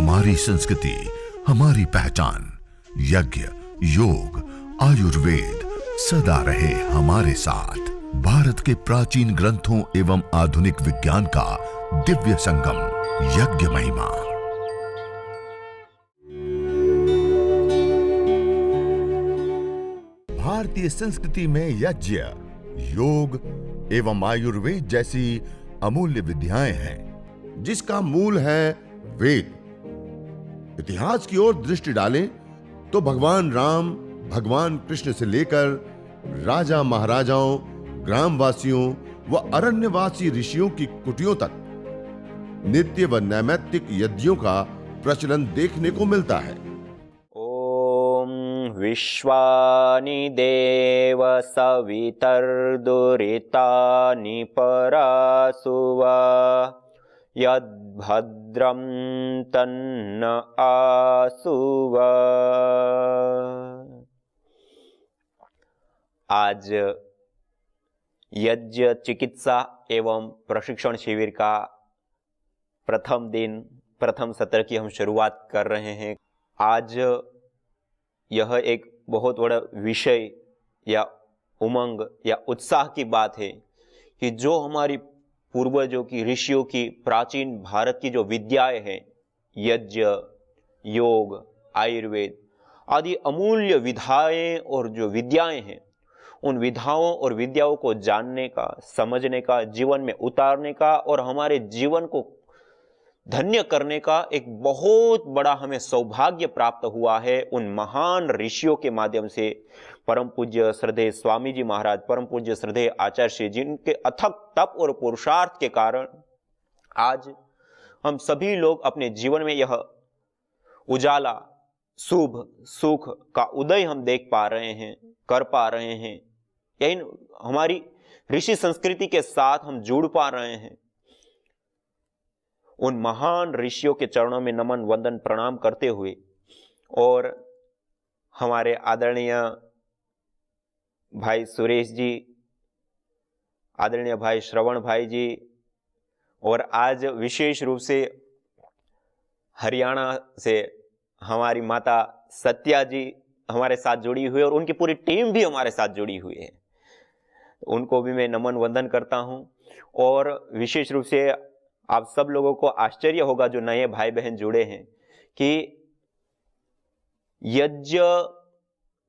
हमारी संस्कृति, हमारी पहचान। यज्ञ, योग, आयुर्वेद सदा रहे हमारे साथ। भारत के प्राचीन ग्रंथों एवं आधुनिक विज्ञान का दिव्य संगम, यज्ञ महिमा। भारतीय संस्कृति में यज्ञ, योग एवं आयुर्वेद जैसी अमूल्य विद्याएं हैं, जिसका मूल है वेद। इतिहास की ओर दृष्टि डालें तो भगवान राम, भगवान कृष्ण से लेकर राजा महाराजाओं, ग्रामवासियों व अरण्यवासी ऋषियों की कुटियों तक नित्य व नैमित्तिक यज्ञों का प्रचलन देखने को मिलता है। ओम विश्वानि देव सवितर्दुरितानि परासुवा यद्भद्रं तन्न आसुवा। आज यज्ञ चिकित्सा एवं प्रशिक्षण शिविर का प्रथम दिन, प्रथम सत्र की हम शुरुआत कर रहे हैं। आज यह एक बहुत बड़ा विषय या उमंग या उत्साह की बात है कि जो हमारी पूर्वजों की, ऋषियों की, प्राचीन भारत की जो विद्याएं हैं, यज्ञ, योग, आयुर्वेद आदि अमूल्य विधाएं और जो विद्याएं हैं, उन विधाओं और विद्याओं को जानने का, समझने का, जीवन में उतारने का और हमारे जीवन को धन्य करने का एक बहुत बड़ा हमें सौभाग्य प्राप्त हुआ है उन महान ऋषियों के माध्यम से। परम पूज्य श्रद्धेय स्वामी जी महाराज, परम पूज्य श्रद्धेय आचार्य श्री, जिनके अथक तप और पुरुषार्थ के कारण आज हम सभी लोग अपने जीवन में यह उजाला, शुभ, सुख का उदय हम देख पा रहे हैं, कर पा रहे हैं। यही हमारी ऋषि संस्कृति के साथ हम जुड़ पा रहे हैं। उन महान ऋषियों के चरणों में नमन, वंदन, प्रणाम करते हुए और हमारे आदरणीय भाई सुरेश जी, आदरणीय भाई श्रवण भाई जी, और आज विशेष रूप से हरियाणा से हमारी माता सत्या जी हमारे साथ जुड़ी हुई है और उनकी पूरी टीम भी हमारे साथ जुड़ी हुई है। उनको भी मैं नमन वंदन करता हूं। और विशेष रूप से आप सब लोगों को आश्चर्य होगा जो नए भाई बहन जुड़े हैं कि यज्ञ,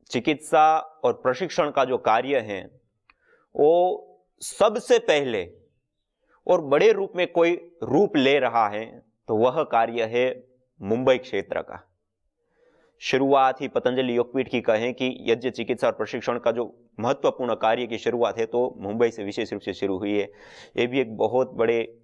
चिकित्सा और प्रशिक्षण का जो कार्य है वो सबसे पहले और बड़े रूप में कोई रूप ले रहा है तो वह कार्य है मुंबई क्षेत्र का। शुरुआत ही पतंजलि योगपीठ की कहें कि यज्ञ, चिकित्सा और प्रशिक्षण का जो महत्वपूर्ण कार्य की शुरुआत है तो मुंबई से विशेष रूप से शुरू हुई है। ये भी एक बहुत बड़े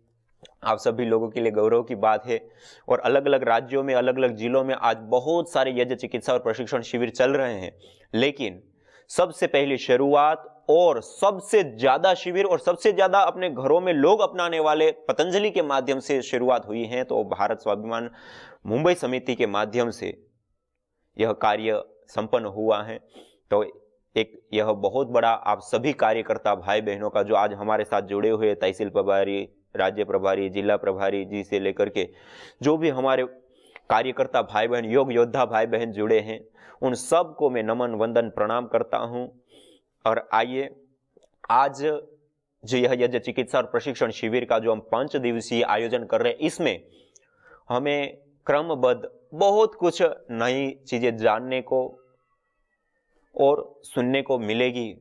आप सभी लोगों के लिए गौरव की बात है। और अलग अलग राज्यों में, अलग अलग जिलों में आज बहुत सारे यज्ञ, चिकित्सा और प्रशिक्षण शिविर चल रहे हैं, लेकिन सबसे पहली शुरुआत और सबसे ज्यादा शिविर और सबसे ज्यादा अपने घरों में लोग अपनाने वाले पतंजलि के माध्यम से शुरुआत हुई है। तो भारत स्वाभिमान मुंबई समिति के माध्यम से यह कार्य संपन्न हुआ है। तो एक यह बहुत बड़ा आप सभी कार्यकर्ता भाई बहनों का जो आज हमारे साथ जुड़े हुए, तहसील प्रभारी, राज्य प्रभारी, जिला प्रभारी जी से लेकर के जो भी हमारे कार्यकर्ता भाई बहन, योग योद्धा भाई बहन जुड़े हैं, उन सब को मैं नमन, वंदन, प्रणाम करता हूं। और आइए आज जो यह यज्ञ, चिकित्सा और प्रशिक्षण शिविर का जो हम 5 दिवसीय आयोजन कर रहे हैं, इसमें हमें क्रमबद्ध बहुत कुछ नई चीजें जानने को और सुनने को मिलेगी।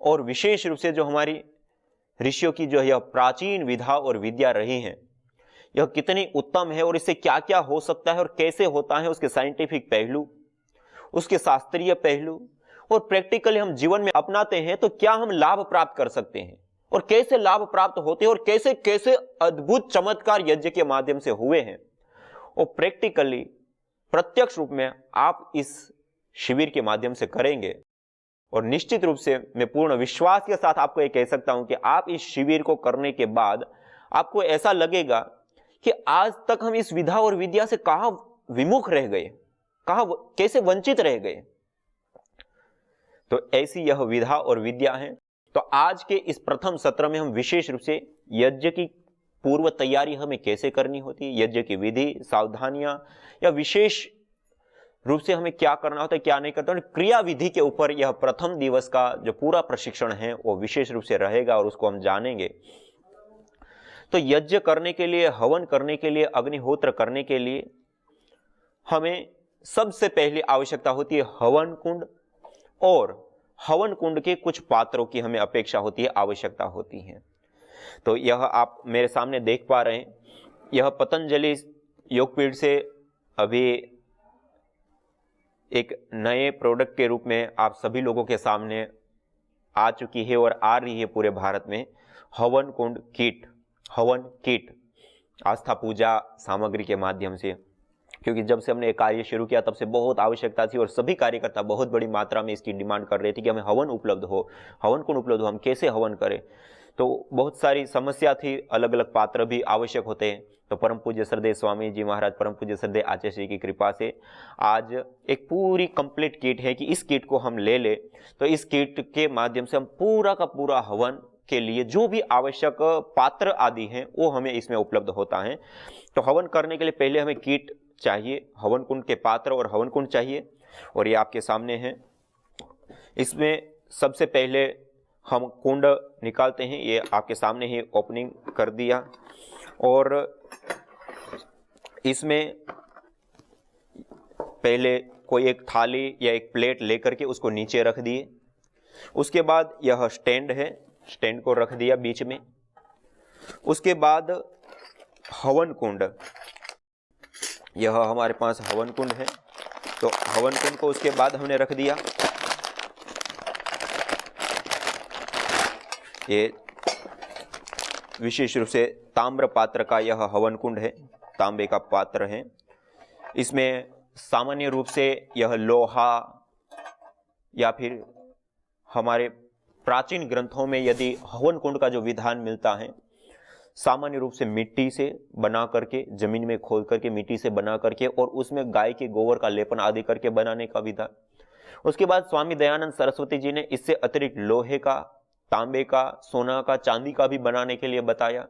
और विशेष रूप से जो हमारी ऋषियों की जो यह प्राचीन विधा और विद्या रही है, यह कितनी उत्तम है और इससे क्या क्या हो सकता है और कैसे होता है, उसके साइंटिफिक पहलू, उसके शास्त्रीय पहलू, और प्रैक्टिकली हम जीवन में अपनाते हैं तो क्या हम लाभ प्राप्त कर सकते हैं और कैसे लाभ प्राप्त होते हैं और कैसे कैसे अद्भुत चमत्कार यज्ञ के माध्यम से हुए हैं, और प्रैक्टिकली प्रत्यक्ष रूप में आप इस शिविर के माध्यम से करेंगे। और निश्चित रूप से मैं पूर्ण विश्वास के साथ आपको ये कह सकता हूं कि आप इस शिविर को करने के बाद आपको ऐसा लगेगा कि आज तक हम इस विधा और विद्या से कहां विमुख रह गए, कहां कैसे वंचित रह गए। तो ऐसी यह विधा और विद्या है। तो आज के इस प्रथम सत्र में हम विशेष रूप से यज्ञ की पूर्व तैयारी हमें कैसे करनी होती है, यज्ञ की विधि, सावधानियां, या विशेष रूप से हमें क्या करना होता है, क्या नहीं करता, क्रिया विधि के ऊपर यह प्रथम दिवस का जो पूरा प्रशिक्षण है वो विशेष रूप से रहेगा और उसको हम जानेंगे। तो यज्ञ करने के लिए, हवन करने के लिए, अग्निहोत्र करने के लिए हमें सबसे पहली आवश्यकता होती है हवन कुंड, और हवन कुंड के कुछ पात्रों की हमें अपेक्षा होती है, आवश्यकता होती है। तो यह आप मेरे सामने देख पा रहे हैं, यह पतंजलि योगपीठ से अभी एक नए प्रोडक्ट के रूप में आप सभी लोगों के सामने आ चुकी है और आ रही है पूरे भारत में, हवन कुंड किट, हवन किट, आस्था पूजा सामग्री के माध्यम से। क्योंकि जब से हमने ये कार्य शुरू किया तब से बहुत आवश्यकता थी और सभी कार्यकर्ता बहुत बड़ी मात्रा में इसकी डिमांड कर रहे थे कि हमें हवन उपलब्ध हो, हवन कुंड उपलब्ध हो, हम कैसे हवन करें। तो बहुत सारी समस्या थी, अलग अलग पात्र भी आवश्यक होते हैं। तो परम पूज्य श्रद्धेय स्वामी जी महाराज, परम पूज्य श्रद्धेय आचार्य श्री की कृपा से आज एक पूरी कंप्लीट किट है कि इस किट को हम ले ले, तो इस किट के माध्यम से हम पूरा का पूरा हवन के लिए जो भी आवश्यक पात्र आदि हैं वो हमें इसमें उपलब्ध होता है। तो हवन करने के लिए पहले हमें किट चाहिए, हवन कुंड के पात्र और हवन कुंड चाहिए, और ये आपके सामने है। इसमें सबसे पहले हम कुंड निकालते हैं, ये आपके सामने ही ओपनिंग कर दिया, और इसमें पहले कोई एक थाली या एक प्लेट लेकर के उसको नीचे रख दिए। उसके बाद यह स्टैंड है, स्टैंड को रख दिया बीच में। उसके बाद हवन कुंड, यह हमारे पास हवन कुंड है, तो हवन कुंड को उसके बाद हमने रख दिया। ये विशेष रूप से ताम्र पात्र का यह हवन कुंड है, तांबे का पात्र है। इसमें सामान्य रूप से यह लोहा या फिर हमारे प्राचीन ग्रंथों में यदि हवन कुंड का जो विधान मिलता है, सामान्य रूप से मिट्टी से बना करके, जमीन में खोद करके मिट्टी से बना करके और उसमें गाय के गोबर का लेपन आदि करके बनाने का विधान। उसके बाद स्वामी दयानंद सरस्वती जी ने इससे अतिरिक्त लोहे का, तांबे का, सोना का, चांदी का भी बनाने के लिए बताया।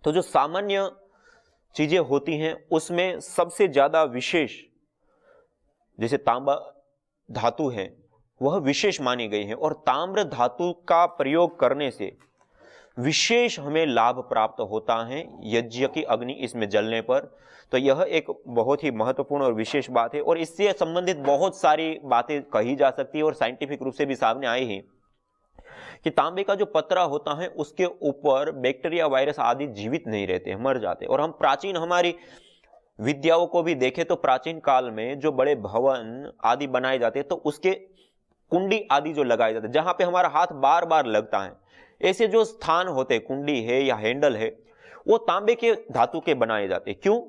तो जो सामान्य चीजें होती हैं उसमें सबसे ज्यादा विशेष, जैसे तांबा धातु है, वह विशेष मानी गई है, और ताम्र धातु का प्रयोग करने से विशेष हमें लाभ प्राप्त होता है यज्ञ की अग्नि इसमें जलने पर। तो यह एक बहुत ही महत्वपूर्ण और विशेष बात है, और इससे संबंधित बहुत सारी बातें कही जा सकती है और साइंटिफिक रूप से भी सामने आई है कि तांबे का जो पतरा होता है उसके ऊपर बैक्टीरिया, वायरस आदि जीवित नहीं रहते हैं, मर जाते हैं। और हम प्राचीन हमारी विद्याओं को भी देखें तो प्राचीन काल में जो बड़े भवन आदि बनाए जाते हैं तो उसके कुंडी आदि जो लगाए जाते हैं, जहां पे हमारा हाथ बार बार लगता है, ऐसे जो स्थान होते हैं, कुंडी है या हैंडल है, वो तांबे के धातु के बनाए जाते हैं। क्यों?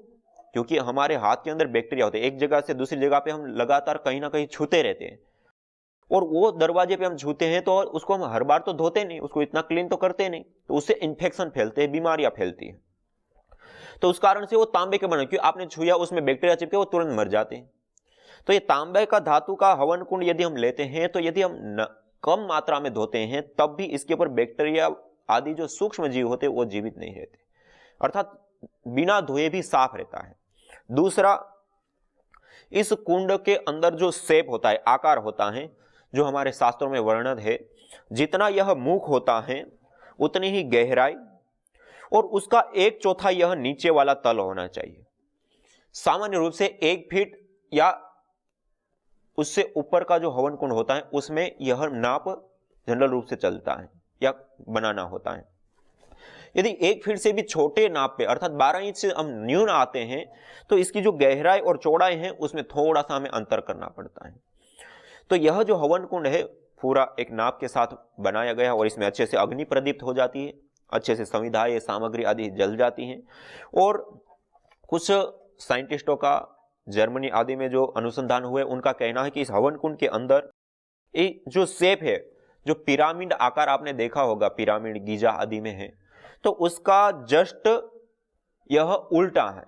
क्योंकि हमारे हाथ के अंदर बैक्टीरिया होते हैं, एक जगह से दूसरी जगह पे हम लगातार कहीं ना कहीं छूते रहते हैं, और वो दरवाजे पे हम छूते हैं तो उसको हम हर बार तो धोते नहीं, उसको इतना क्लीन तो करते नहीं, तो उससे इंफेक्शन फैलते हैं, बीमारियां फैलती हैं। तो उस कारण से वो तांबे के बने, क्योंकि आपने छुआ उसमें बैक्टीरिया चिपके, वो तुरंत मर जाते हैं। तो ये तांबे का धातु का हवन कुंड यदि हम लेते हैं तो यदि हम कम मात्रा में धोते हैं तब भी इसके ऊपर बैक्टीरिया आदि जो सूक्ष्म जीव होते हैं वो जीवित नहीं रहते, अर्थात बिना धोए भी साफ रहता है। दूसरा, इस कुंड के अंदर जो शेप होता है, आकार होता है, जो हमारे शास्त्रों में वर्णन है, जितना यह मुख होता है उतनी ही गहराई, और उसका 1/4 यह नीचे वाला तल होना चाहिए। सामान्य रूप से 1 फीट या उससे ऊपर का जो हवन कुंड होता है उसमें यह नाप जनरल रूप से चलता है या बनाना होता है। यदि 1 फीट से भी छोटे नाप पे, अर्थात 12 इंच से हम न्यून आते हैं, तो इसकी जो गहराई और चौड़ाई है उसमें थोड़ा सा हमें अंतर करना पड़ता है। तो यह जो हवन कुंड है पूरा एक नाप के साथ बनाया गया, और इसमें अच्छे से अग्नि प्रदीप्त हो जाती है, अच्छे से संविधाएं, सामग्री आदि जल जाती हैं। और कुछ साइंटिस्टों का जर्मनी आदि में जो अनुसंधान हुए उनका कहना है कि इस हवन कुंड के अंदर एक जो शेप है, जो पिरामिड आकार आपने देखा होगा, पिरामिड गीजा आदि में है, तो उसका जस्ट यह उल्टा है,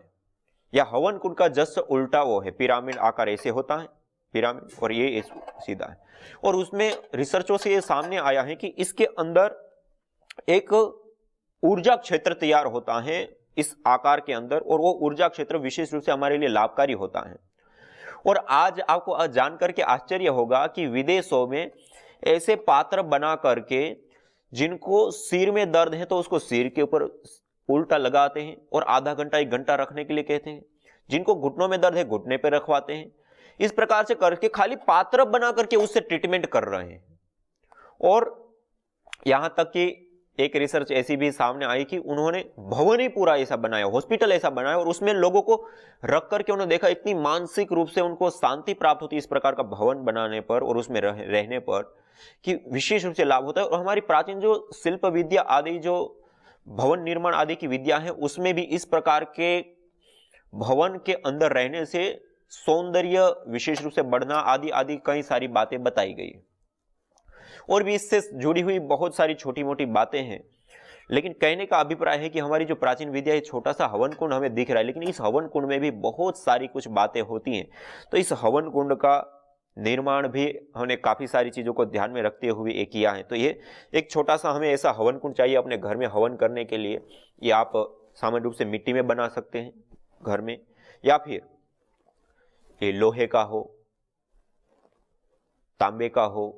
या हवन कुंड का जस्ट उल्टा वो है। पिरामिड आकार ऐसे होता है पिरामिड, और ये सीधा है। और उसमें रिसर्चों से ये सामने आया है कि इसके अंदर एक ऊर्जा क्षेत्र तैयार होता है इस आकार के अंदर, और वो ऊर्जा क्षेत्र विशेष रूप से हमारे लिए लाभकारी होता है। और आज आपको जान करके आश्चर्य होगा कि विदेशों में ऐसे पात्र बना करके जिनको सिर में दर्द है तो उसको सिर के ऊपर उल्टा लगाते हैं और आधा घंटा 1 घंटा रखने के लिए कहते हैं, जिनको घुटनों में दर्द है घुटने पे रखवाते हैं। इस प्रकार से करके खाली पात्र बना करके उससे ट्रीटमेंट कर रहे हैं। और यहां तक कि एक रिसर्च ऐसी भी सामने आई कि उन्होंने भवन ही पूरा ऐसा बनाया, हॉस्पिटल ऐसा बनाया, और उसमें लोगों को रख करके उन्होंने देखा इतनी मानसिक रूप से उनको शांति प्राप्त होती है इस प्रकार का भवन बनाने पर और उसमें रहने पर, कि विशेष रूप से लाभ होता है। और हमारी प्राचीन जो शिल्प विद्या आदि, जो भवन निर्माण आदि की विद्या है, उसमें भी इस प्रकार के भवन के अंदर रहने से सौंदर्य विशेष रूप से बढ़ना आदि आदि कई सारी बातें बताई गई। और भी इससे जुड़ी हुई बहुत सारी छोटी मोटी बातें हैं, लेकिन कहने का अभिप्राय है कि हमारी जो प्राचीन विद्या है, छोटा सा हवन कुंड हमें दिख रहा है, लेकिन इस हवन कुंड में भी बहुत सारी कुछ बातें होती हैं। तो इस हवन कुंड का निर्माण भी हमने काफी सारी चीजों को ध्यान में रखते हुए एक किया है। तो ये एक छोटा सा हमें ऐसा हवन कुंड चाहिए अपने घर में हवन करने के लिए। ये आप सामान्य रूप से मिट्टी में बना सकते हैं घर में, या फिर ये लोहे का हो, तांबे का हो,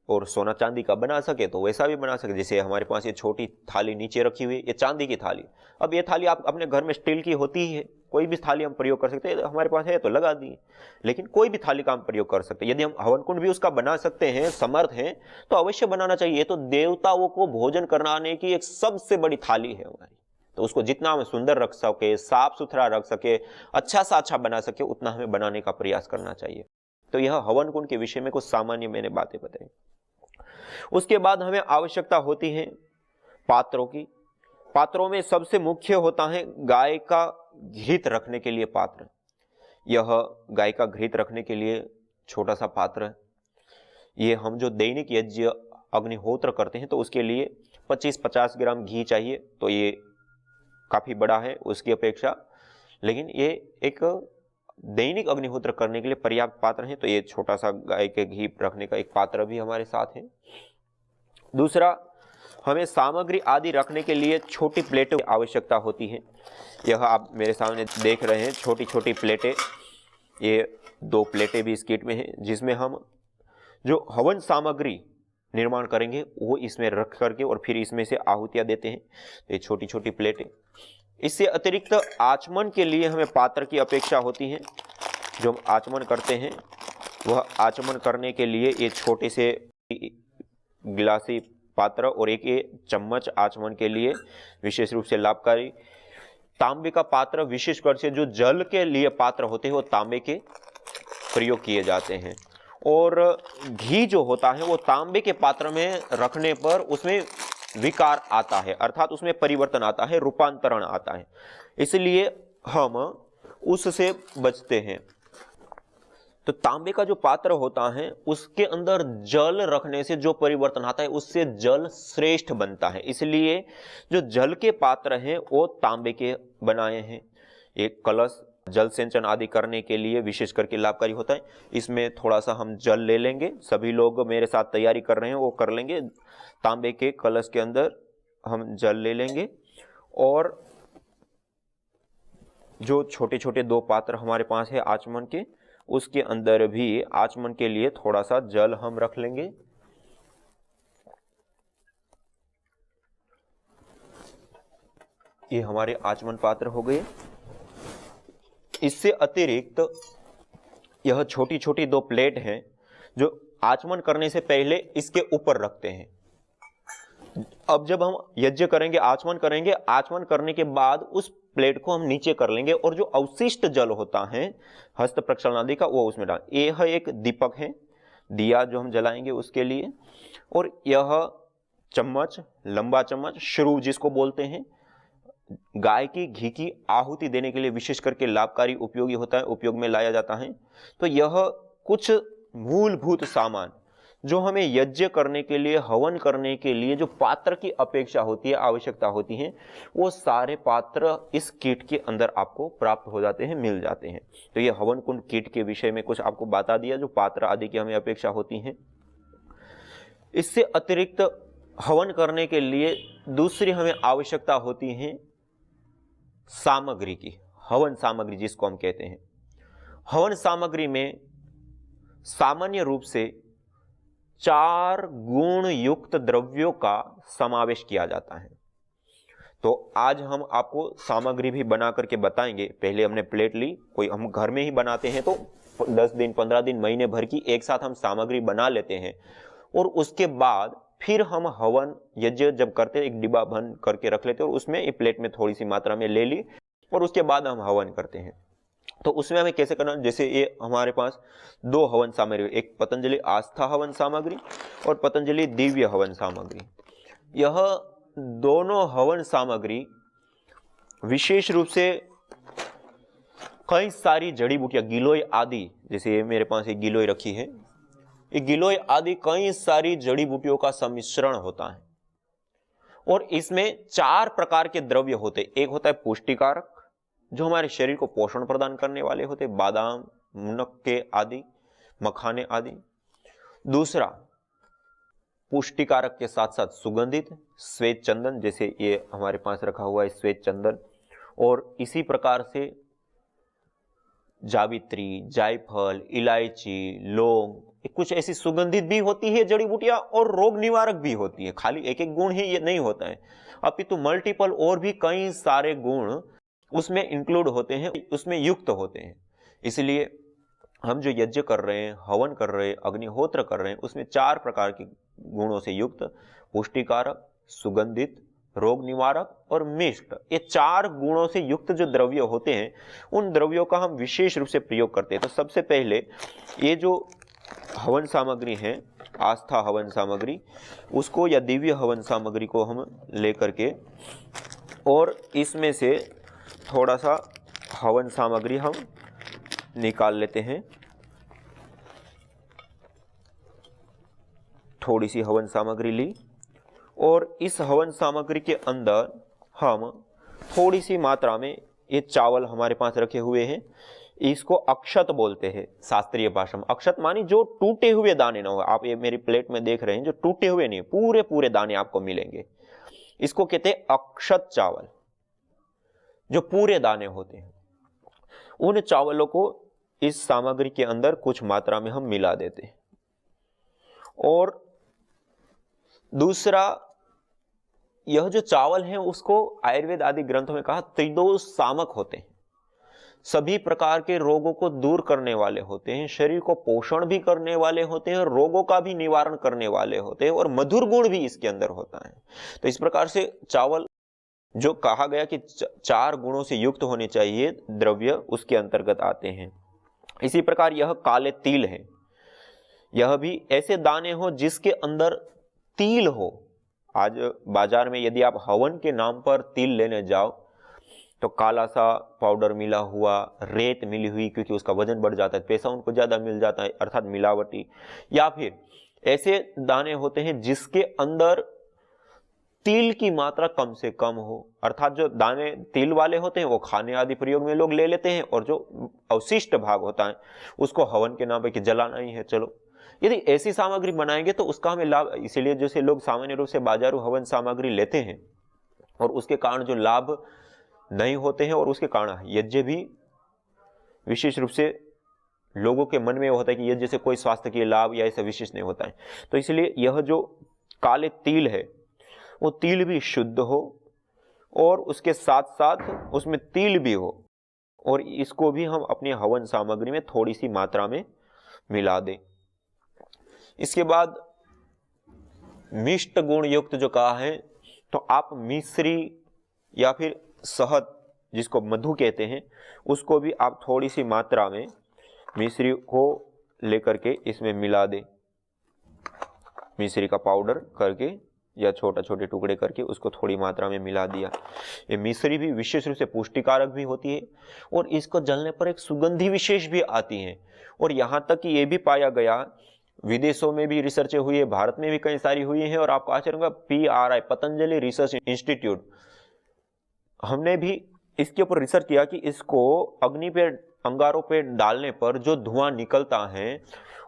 और सोना चांदी का बना सके तो वैसा भी बना सके। जैसे हमारे पास ये छोटी थाली नीचे रखी हुई है, ये चांदी की थाली। अब ये थाली आप अपने घर में स्टील की होती ही है, कोई भी थाली हम प्रयोग कर सकते हैं, हमारे पास है तो लगा दी, लेकिन कोई भी थाली का हम प्रयोग कर सकते हैं। यदि हम हवन कुंड भी उसका बना सकते हैं, समर्थ हैं, तो अवश्य बनाना चाहिए। तो देवताओं को भोजन कराने की एक सबसे बड़ी थाली है हमारी, तो उसको जितना हम सुंदर रख सके, साफ सुथरा रख सके, अच्छा सा अच्छा बना सके, उतना हमें बनाने का प्रयास करना चाहिए। तो यह हवन कुंड के विषय में कुछ सामान्य मैंने बातें बताई। उसके बाद हमें आवश्यकता होती है पात्रों की। पात्रों में सबसे मुख्य होता है गाय का घृत रखने के लिए पात्र। यह गाय का घृत रखने के लिए छोटा सा पात्र है। ये हम जो दैनिक यज्ञ अग्निहोत्र करते हैं तो उसके लिए 25-50 ग्राम घी चाहिए, तो ये काफी बड़ा है उसकी अपेक्षा, लेकिन ये एक दैनिक अग्निहोत्र करने के लिए पर्याप्त पात्र है। तो ये छोटा सा गाय के घी रखने का एक पात्र भी हमारे साथ है। दूसरा, हमें सामग्री आदि रखने के लिए छोटी प्लेटों की आवश्यकता होती है। यह आप मेरे सामने देख रहे हैं छोटी छोटी प्लेटें। ये 2 प्लेटें भी इस किट में हैं, जिसमें हम जो हवन सामग्री निर्माण करेंगे वो इसमें रख करके और फिर इसमें से आहुतियाँ देते हैं। ये छोटी छोटी प्लेटें। इससे अतिरिक्त आचमन के लिए हमें पात्र की अपेक्षा होती है। जो हम आचमन करते हैं वह आचमन करने के लिए ये छोटे से गिलासी पात्र और एक ये चम्मच आचमन के लिए विशेष रूप से लाभकारी। तांबे का पात्र, विशेषकर से जो जल के लिए पात्र होते हैं वो तांबे के प्रयोग किए जाते हैं। और घी जो होता है वो तांबे के पात्र में रखने पर उसमें विकार आता है, अर्थात उसमें परिवर्तन आता है, रूपांतरण आता है, इसलिए हम उससे बचते हैं। तो तांबे का जो पात्र होता है उसके अंदर जल रखने से जो परिवर्तन आता है उससे जल श्रेष्ठ बनता है, इसलिए जो जल के पात्र हैं वो तांबे के बनाए हैं। एक कलश जल सिंचन आदि करने के लिए विशेष करके लाभकारी होता है। इसमें थोड़ा सा हम जल ले लेंगे, सभी लोग मेरे साथ तैयारी कर रहे हैं वो कर लेंगे। तांबे के कलश के अंदर हम जल ले लेंगे और जो छोटे छोटे 2 पात्र हमारे पास है आचमन के, उसके अंदर भी आचमन के लिए थोड़ा सा जल हम रख लेंगे। ये हमारे आचमन पात्र हो गए। इससे अतिरिक्त यह छोटी छोटी 2 प्लेट हैं जो आचमन करने से पहले इसके ऊपर रखते हैं। अब जब हम यज्ञ करेंगे, आचमन करेंगे, आचमन करने के बाद उस प्लेट को हम नीचे कर लेंगे और जो अवशिष्ट जल होता है हस्त प्रक्षालन आदि का वो उसमें डाल। यह एक दीपक है, दिया जो हम जलाएंगे उसके लिए। और यह चम्मच, लंबा चम्मच, श्रुव जिसको बोलते हैं, गाय की घी की आहुति देने के लिए विशेष करके लाभकारी उपयोगी होता है, उपयोग में लाया जाता है। तो यह कुछ मूलभूत सामान जो हमें यज्ञ करने के लिए, हवन करने के लिए जो पात्र की अपेक्षा होती है, आवश्यकता होती है, वो सारे पात्र इस किट के अंदर आपको प्राप्त हो जाते हैं, मिल जाते हैं। तो ये हवन कुंड किट के विषय में कुछ आपको बता दिया जो पात्र आदि की हमें अपेक्षा होती है। इससे अतिरिक्त हवन करने के लिए दूसरी हमें आवश्यकता होती है सामग्री की, हवन सामग्री जिसको हम कहते हैं। हवन सामग्री में सामान्य रूप से 4 गुण युक्त द्रव्यों का समावेश किया जाता है। तो आज हम आपको सामग्री भी बना करके बताएंगे। पहले हमने प्लेट ली, कोई हम घर में ही बनाते हैं तो 10 दिन 15 दिन महीने भर की एक साथ हम सामग्री बना लेते हैं, और उसके बाद फिर हम हवन यज्ञ जब करते हैं एक डिब्बा बंद करके रख लेते हैं, और उसमें एक प्लेट में थोड़ी सी मात्रा में ले ली और उसके बाद हम हवन करते हैं। तो उसमें हमें कैसे करना, जैसे ये हमारे पास 2 हवन सामग्री, एक पतंजलि आस्था हवन सामग्री और पतंजलि दिव्य हवन सामग्री। यह दोनों हवन सामग्री विशेष रूप से कई सारी जड़ी बूटियां, गिलोय आदि, जैसे मेरे पास एक गिलोय रखी है, ये गिलोय आदि कई सारी जड़ी बूटियों का सम्मिश्रण होता है, और इसमें 4 प्रकार के द्रव्य होते। एक होता है पुष्टिकारक, जो हमारे शरीर को पोषण प्रदान करने वाले होते, बादाम, मुनक्के आदि, मखाने आदि। दूसरा, पुष्टिकारक के साथ साथ सुगंधित, श्वेत चंदन, जैसे ये हमारे पास रखा हुआ है श्वेत चंदन, और इसी प्रकार से जावित्री, जायफल, इलायची, लौंग, कुछ ऐसी सुगंधित भी होती है जड़ी बूटियां, और रोग निवारक भी होती है। खाली एक एक गुण ही ये नहीं होता है, अपितु मल्टीपल और भी कई सारे गुण उसमें इंक्लूड होते हैं, उसमें युक्त होते हैं। इसलिए हम जो यज्ञ कर रहे हैं, हवन कर रहे हैं, अग्निहोत्र कर रहे हैं, उसमें 4 प्रकार के गुणों से युक्त, पुष्टिकारक, सुगंधित, रोग निवारक और मिष्ट, ये 4 गुणों से युक्त जो द्रव्य होते हैं, उन द्रव्यों का हम विशेष रूप से प्रयोग करते हैं। तो सबसे पहले ये जो हवन सामग्री है, आस्था हवन सामग्री, उसको या दिव्य हवन सामग्री को हम लेकर के, और इसमें से थोड़ा सा हवन सामग्री हम निकाल लेते हैं। थोड़ी सी हवन सामग्री ली, और इस हवन सामग्री के अंदर हम थोड़ी सी मात्रा में ये चावल हमारे पास रखे हुए हैं, इसको अक्षत बोलते हैं शास्त्रीय भाषा में। अक्षत मानी जो टूटे हुए दाने ना हो। आप ये मेरी प्लेट में देख रहे हैं, जो टूटे हुए नहीं, पूरे पूरे दाने आपको मिलेंगे, इसको कहते हैं अक्षत चावल, जो पूरे दाने होते हैं। उन चावलों को इस सामग्री के अंदर कुछ मात्रा में हम मिला देते हैं। और दूसरा, यह जो चावल है उसको आयुर्वेद आदि ग्रंथों में कहा त्रिदोष सामक होते हैं, सभी प्रकार के रोगों को दूर करने वाले होते हैं, शरीर को पोषण भी करने वाले होते हैं, रोगों का भी निवारण करने वाले होते हैं, और मधुर गुण भी इसके अंदर होता है। तो इस प्रकार से चावल जो कहा गया कि 4 गुणों से युक्त होने चाहिए द्रव्य, उसके अंतर्गत आते हैं। इसी प्रकार यह काले तिल है, यह भी ऐसे दाने हो जिसके अंदर तिल हो। आज बाजार में यदि आप हवन के नाम पर तिल लेने जाओ तो काला सा पाउडर मिला हुआ, रेत मिली हुई, क्योंकि उसका वजन बढ़ जाता है, पैसा उनको ज्यादा मिल जाता है, अर्थात मिलावटी। या फिर ऐसे दाने होते हैं जिसके अंदर तिल की मात्रा कम से कम हो, अर्थात जो दाने तिल वाले होते हैं वो खाने आदि प्रयोग में लोग ले लेते हैं, और जो अवशिष्ट भाग होता है उसको हवन के नाम पे कि जलाना ही है चलो। यदि ऐसी सामग्री बनाएंगे तो उसका हमें लाभ, इसीलिए जैसे लोग सामान्य रूप से बाजारू हवन सामग्री लेते हैं और उसके कारण जो लाभ नहीं होते हैं, और उसके कारण यज्ञ भी विशेष रूप से लोगों के मन में होता है कि यज्ञ से कोई स्वास्थ्य के लाभ या ऐसा विशेष नहीं होता है। तो इसलिए यह जो काले तिल है वो तिल भी शुद्ध हो, और उसके साथ साथ उसमें तिल भी हो, और इसको भी हम अपनी हवन सामग्री में थोड़ी सी मात्रा में मिला दें। इसके बाद मिष्ट गुण युक्त जो कहा है, तो आप मिश्री या फिर शहद जिसको मधु कहते हैं, उसको भी आप थोड़ी सी मात्रा में मिश्री को लेकर के इसमें मिला दें। मिश्री का पाउडर करके या छोटे छोटे टुकड़े करके उसको थोड़ी मात्रा में मिला दिया। ये मिश्री भी विशेष रूप से पुष्टिकारक भी होती है, और इसको जलने पर एक सुगंधी विशेष भी आती है। और यहाँ तक कि ये भी पाया गया, विदेशों में भी रिसर्च हुई है, भारत में भी कई सारी हुई है, और आपको आश्चर्य होगा, PRI पतंजलि रिसर्च इंस्टीट्यूट, हमने भी इसके ऊपर रिसर्च किया कि इसको अग्नि पे, अंगारों पे डालने पर जो धुआं निकलता है,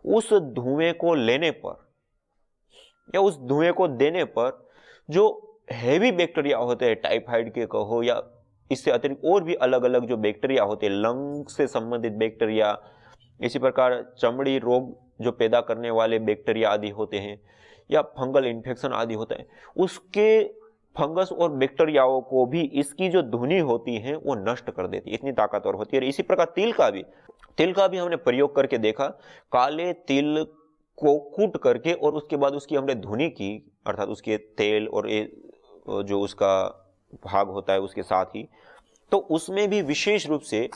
उस धुएं को लेने पर या उस धुएं को देने पर जो हैवी बैक्टीरिया होते हैं, टाइफाइड के कहो या इससे अतिरिक्त और भी अलग अलग जो बैक्टीरिया होते हैं, लंग से संबंधित बैक्टीरिया, इसी प्रकार चमड़ी रोग जो पैदा करने वाले बैक्टीरिया आदि होते हैं या फंगल इन्फेक्शन आदि होता है, उसके फंगस और बैक्टीरियाओं को भी इसकी जो धुनी होती है वो नष्ट कर देती है, इतनी ताकतवर होती है। और इसी प्रकार तिल का भी हमने प्रयोग करके देखा। काले तिल को कूट करके और उसके बाद उसकी हमने धुनी की, अर्थात उसके तेल और जो उसका भाग होता है उसके साथ ही, तो उसमें भी विशेष रूप से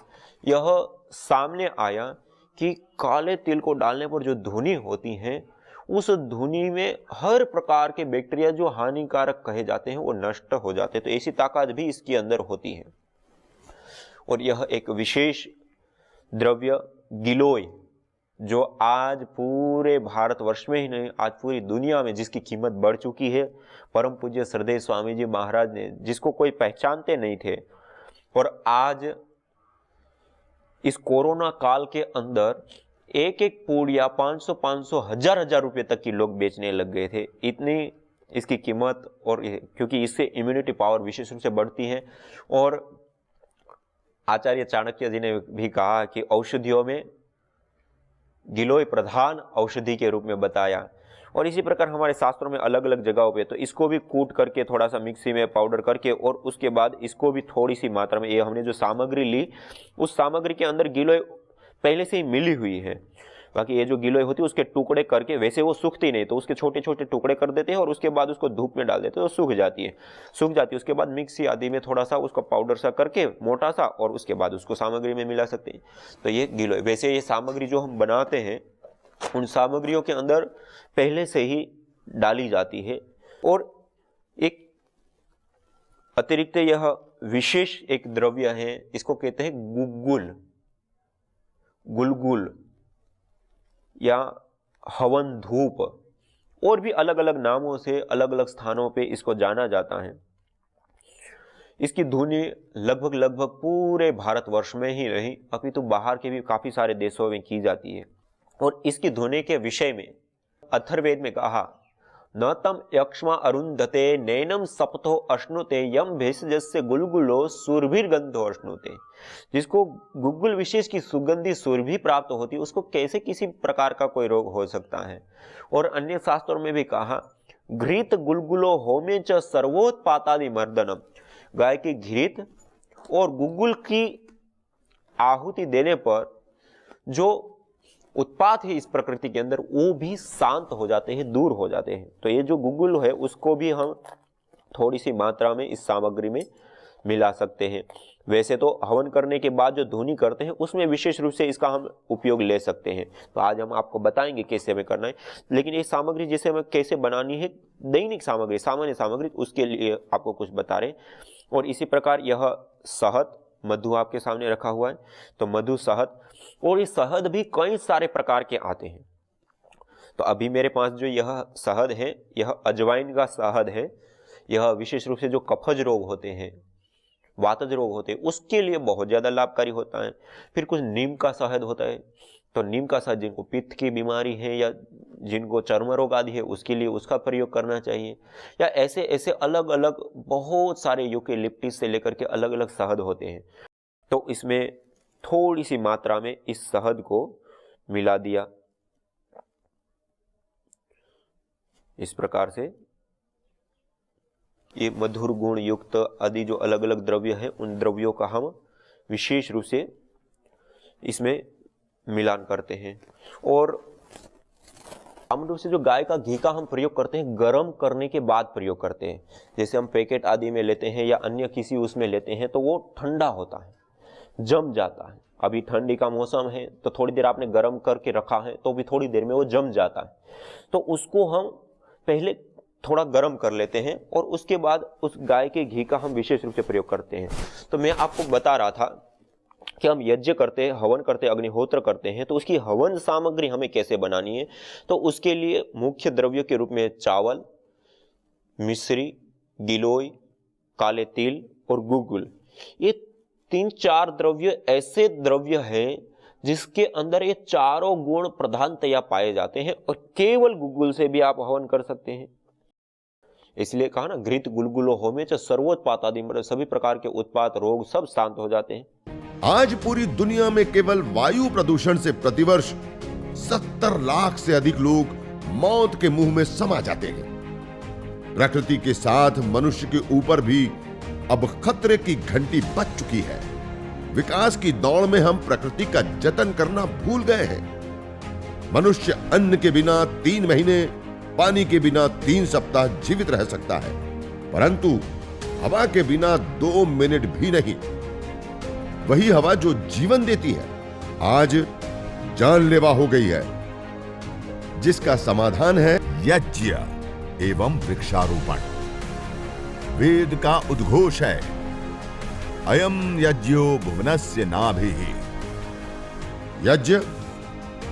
यह सामने आया कि काले तिल को डालने पर जो धुनी होती है, उस धुनी में हर प्रकार के बैक्टीरिया जो हानिकारक कहे जाते हैं वो नष्ट हो जाते हैं। तो ऐसी ताकत भी इसके अंदर होती है। और यह एक विशेष द्रव्य गिलोय, जो आज पूरे भारतवर्ष में ही नहीं, आज पूरी दुनिया में जिसकी कीमत बढ़ चुकी है, परम पूज्य श्रद्धेय स्वामी जी महाराज ने, जिसको कोई पहचानते नहीं थे, और आज इस कोरोना काल के अंदर एक एक पूड़िया 500 हजार रुपए तक की लोग बेचने लग गए थे, इतनी इसकी कीमत। और क्योंकि इससे इम्यूनिटी पावर विशेष रूप से बढ़ती है। और आचार्य चाणक्य जी ने भी कहा कि औषधियों में गिलोय प्रधान औषधि के रूप में बताया। और इसी प्रकार हमारे शास्त्रों में अलग अलग जगहों पे तो इसको भी कूट करके थोड़ा सा मिक्सी में पाउडर करके और उसके बाद इसको भी थोड़ी सी मात्रा में, ये हमने जो सामग्री ली उस सामग्री के अंदर गिलोय पहले से ही मिली हुई है। बाकी ये जो गिलोय होती है उसके टुकड़े करके, वैसे वो सूखती नहीं तो उसके छोटे छोटे टुकड़े कर देते हैं और उसके बाद उसको धूप में डाल देते हैं तो सूख जाती है। उसके बाद मिक्सी आदि में थोड़ा सा उसको पाउडर सा करके मोटा सा, और उसके बाद उसको सामग्री में मिला सकते हैं। तो ये गिलोय, वैसे ये सामग्री जो हम बनाते हैं उन सामग्रियों के अंदर पहले से ही डाली जाती है। और एक अतिरिक्त यह विशेष एक द्रव्य है, इसको कहते हैं गुलगुल या हवन धूप, और भी अलग अलग नामों से अलग अलग स्थानों पे इसको जाना जाता है। इसकी धुनी लगभग पूरे भारतवर्ष में ही नहीं, अपितु बाहर के भी काफी सारे देशों में की जाती है। और इसकी धुनी के विषय में अथर्ववेद में कहा, न तम यक्ष्मा अरुंधते नैनम सपथो अश्नुते यम भेषजस्य गुलगुलो सुरभिर्गंधो अश्नुते। जिसको गुलगुल विशेष की सुगंधी सुरभि प्राप्त होती है उसको कैसे किसी प्रकार का कोई रोग हो सकता है। और अन्य शास्त्रों में भी कहा, घृत गुलगुलो होमे च सर्वोत्पातादि मर्दनम। गाय की घृत और गुलगुल की आहुति देने पर जो उत्पात है इस प्रकृति के अंदर वो भी शांत हो जाते हैं, दूर हो जाते हैं। तो ये जो गुलगुल है उसको भी हम थोड़ी सी मात्रा में इस सामग्री में मिला सकते हैं। वैसे तो हवन करने के बाद जो धुनी करते हैं उसमें विशेष रूप से इसका हम उपयोग ले सकते हैं। तो आज हम आपको बताएंगे कैसे हमें करना है। लेकिन ये सामग्री जैसे हमें कैसे बनानी है, दैनिक सामग्री, सामान्य सामग्री, उसके लिए आपको कुछ बता रहे। और इसी प्रकार यह शहद, मधु आपके सामने रखा हुआ है, तो मधु, शहद, और ये शहद भी कई सारे प्रकार के आते हैं। तो अभी मेरे पास जो यह शहद है, यह अजवाइन का शहद है। यह विशेष रूप से जो कफज रोग होते हैं, वातज रोग होते हैं, उसके लिए बहुत ज़्यादा लाभकारी होता है। फिर कुछ नीम का शहद होता है, तो नीम का शहद जिनको पित्त की बीमारी है या जिनको चर्म रोग आदि है उसके लिए उसका प्रयोग करना चाहिए। या ऐसे ऐसे अलग अलग बहुत सारे यूकेलिप्टस से लेकर के अलग अलग शहद होते हैं। तो इसमें थोड़ी सी मात्रा में इस शहद को मिला दिया, इस प्रकार से ये मधुर गुण युक्त आदि जो अलग अलग द्रव्य है उन द्रव्यों का हम विशेष रूप से इसमें मिलान करते हैं। और सामान्य रूप से जो गाय का घी का हम प्रयोग करते हैं गर्म करने के बाद प्रयोग करते हैं। जैसे हम पैकेट आदि में लेते हैं या अन्य किसी उसमें लेते हैं तो वो ठंडा होता है, जम जाता है। अभी ठंडी का मौसम है तो थोड़ी देर आपने गर्म करके रखा है तो भी थोड़ी देर में वो जम जाता है। तो उसको हम पहले थोड़ा गर्म कर लेते हैं और उसके बाद उस गाय के घी का हम विशेष रूप से प्रयोग करते हैं। तो मैं आपको बता रहा था कि हम यज्ञ करते हैं, हवन करते हैं, अग्निहोत्र करते हैं, तो उसकी हवन सामग्री हमें कैसे बनानी है। तो उसके लिए मुख्य द्रव्यों के रूप में चावल, मिश्री, गिलोय, काले तिल और गुलगुल, ये 3-4 द्रव्य ऐसे द्रव्य हैं जिसके अंदर ये चारों गुण प्रधानतया पाए जाते हैं। और केवल गुलगुल से भी आप हवन कर सकते हैं। इसलिए कहा ना, घृत गुलगुलो होमे च सर्वोत्पातादि, मतलब सभी प्रकार के उत्पात, रोग सब शांत हो जाते हैं। आज पूरी दुनिया में केवल वायु प्रदूषण से प्रतिवर्ष 70 लाख से अधिक लोग मौत के मुंह में समा जाते हैं। प्रकृति के साथ मनुष्य के ऊपर भी अब खतरे की घंटी बज चुकी है। विकास की दौड़ में हम प्रकृति का जतन करना भूल गए हैं। मनुष्य अन्न के बिना 3 महीने, पानी के बिना 3 सप्ताह जीवित रह सकता है, परंतु हवा के बिना 2 मिनट भी नहीं। वही हवा जो जीवन देती है आज जानलेवा हो गई है, जिसका समाधान है यज्ञ एवं वृक्षारोपण। वेद का उद्घोष है, अयम यज्ञो भुवनस्य नाभिः। यज्ञ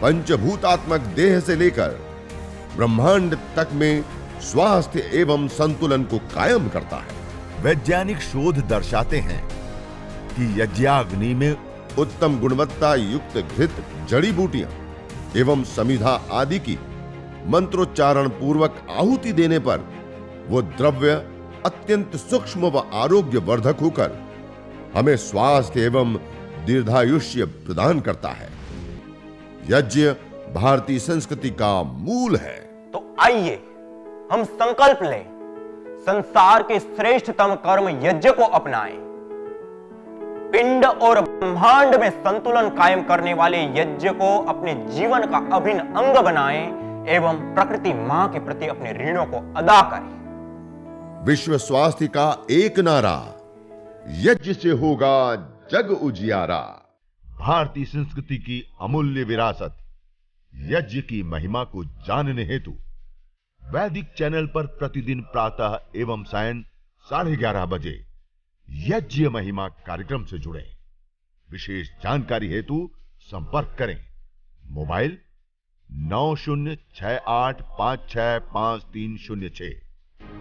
पंचभूतात्मक देह से लेकर ब्रह्मांड तक में स्वास्थ्य एवं संतुलन को कायम करता है। वैज्ञानिक शोध दर्शाते हैं कि यज्ञाग्नि में उत्तम गुणवत्ता युक्त घृत, जड़ी बूटियां एवं समिधा आदि की मंत्रोच्चारण पूर्वक आहुति देने पर वो द्रव्य अत्यंत सूक्ष्म व आरोग्य वर्धक होकर हमें स्वास्थ्य एवं दीर्घायुष्य प्रदान करता है। यज्ञ भारतीय संस्कृति का मूल है। तो आइए हम संकल्प लें, संसार के श्रेष्ठतम कर्म यज्ञ को अपनाएं। पिंड और ब्रह्मांड में संतुलन कायम करने वाले यज्ञ को अपने जीवन का अभिन्न अंग बनाएं एवं प्रकृति मां के प्रति अपने ऋणों को अदा करें। विश्व स्वास्थ्य का एक नारा, यज्ञ से होगा जग उजियारा। भारतीय संस्कृति की अमूल्य विरासत यज्ञ की महिमा को जानने हेतु वैदिक चैनल पर प्रतिदिन प्रातः एवं सायं 11:30 बजे यज्ञ महिमा कार्यक्रम से जुड़े। विशेष जानकारी हेतु संपर्क करें। मोबाइल 9068565306।